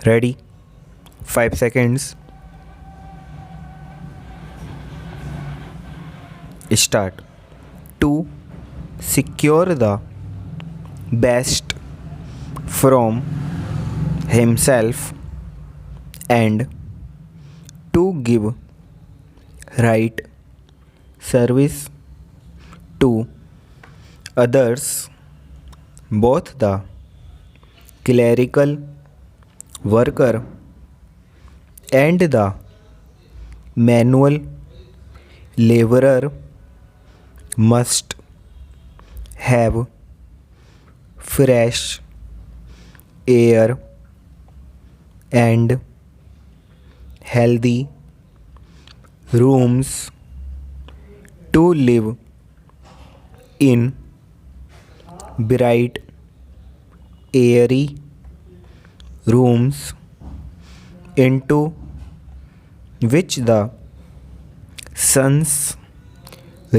Ready? 5 seconds. Start. To secure the best from himself and to give right service to others, both the clerical worker and the manual laborer must have fresh air and healthy rooms to live in. Bright, airy rooms into which the sun's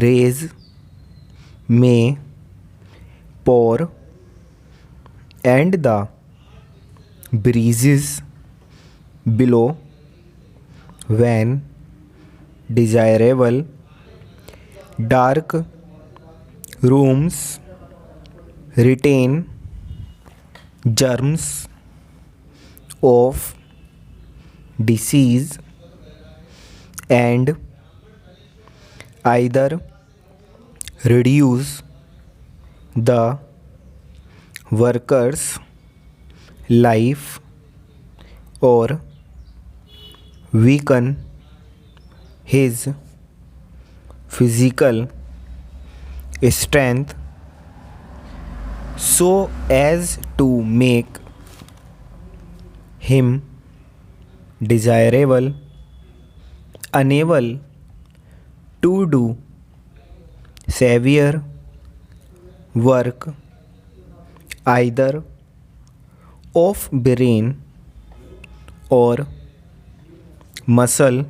rays may pour and the breezes below when desirable. Dark rooms retain germs of disease and either reduce the worker's life or weaken his physical strength so as to make him desirable, unable to do severe work either of brain or muscle.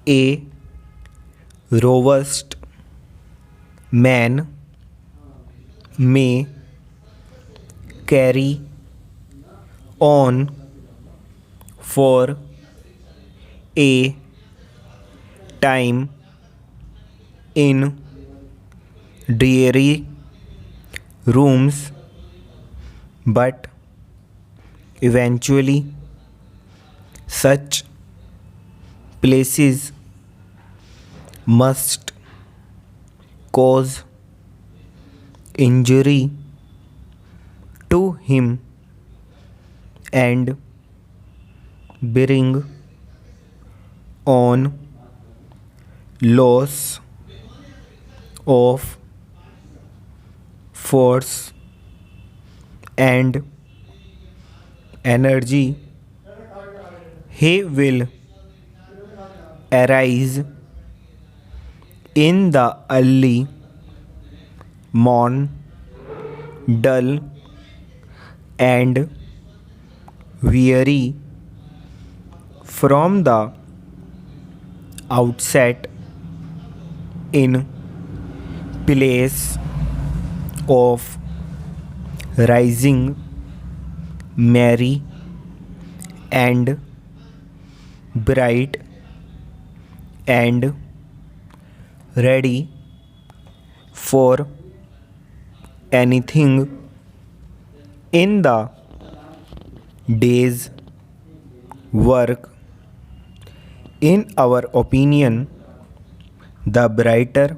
A robust man may carry on for a time in dreary rooms, but eventually such places must cause injury to him and bring on loss of force and energy. He will arise in the early morn, dull and weary from the outset, in place of rising merry and bright and ready for anything in the day's work. In our opinion, the brighter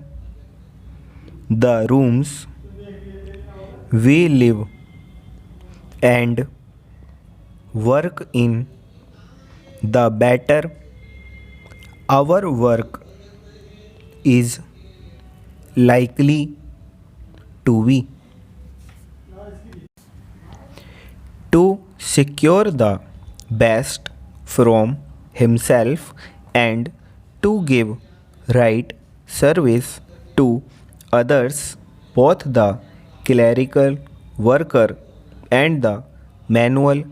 the rooms we live and work in, the better our work is likely to be. To secure the best from himself and to give right service to others, both the clerical worker and the manual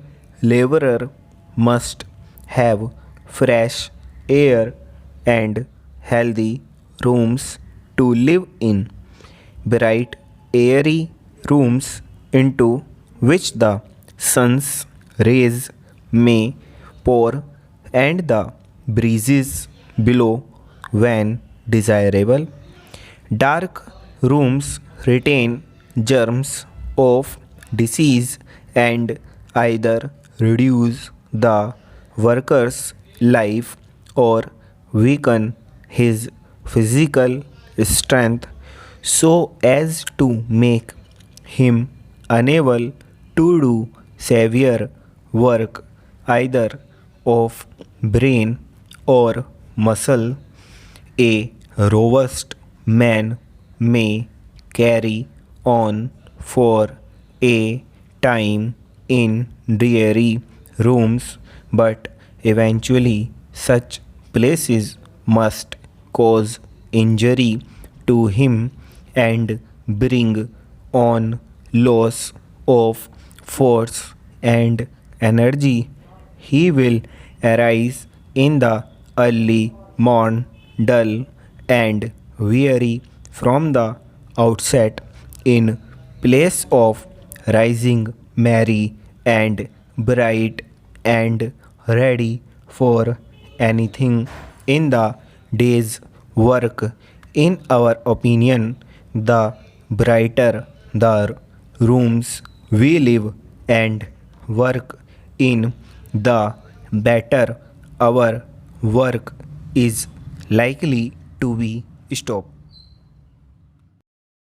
laborer must have fresh air and healthy rooms to live in. Bright, airy rooms into which the sun's rays may pour and the breezes blow when desirable. Dark rooms retain germs of disease and either reduce the worker's life or weaken his physical strength so as to make him unable to do severe work either of brain or muscle. A robust man may carry on for a time in dreary rooms, but eventually such places must cause injury to him and bring on loss of force and energy. He will arise in the early morn, dull and weary from the outset, in place of rising merry and bright and ready for anything in the day's work. In our opinion, the brighter the rooms we live and work in, the better our work is likely to be stopped.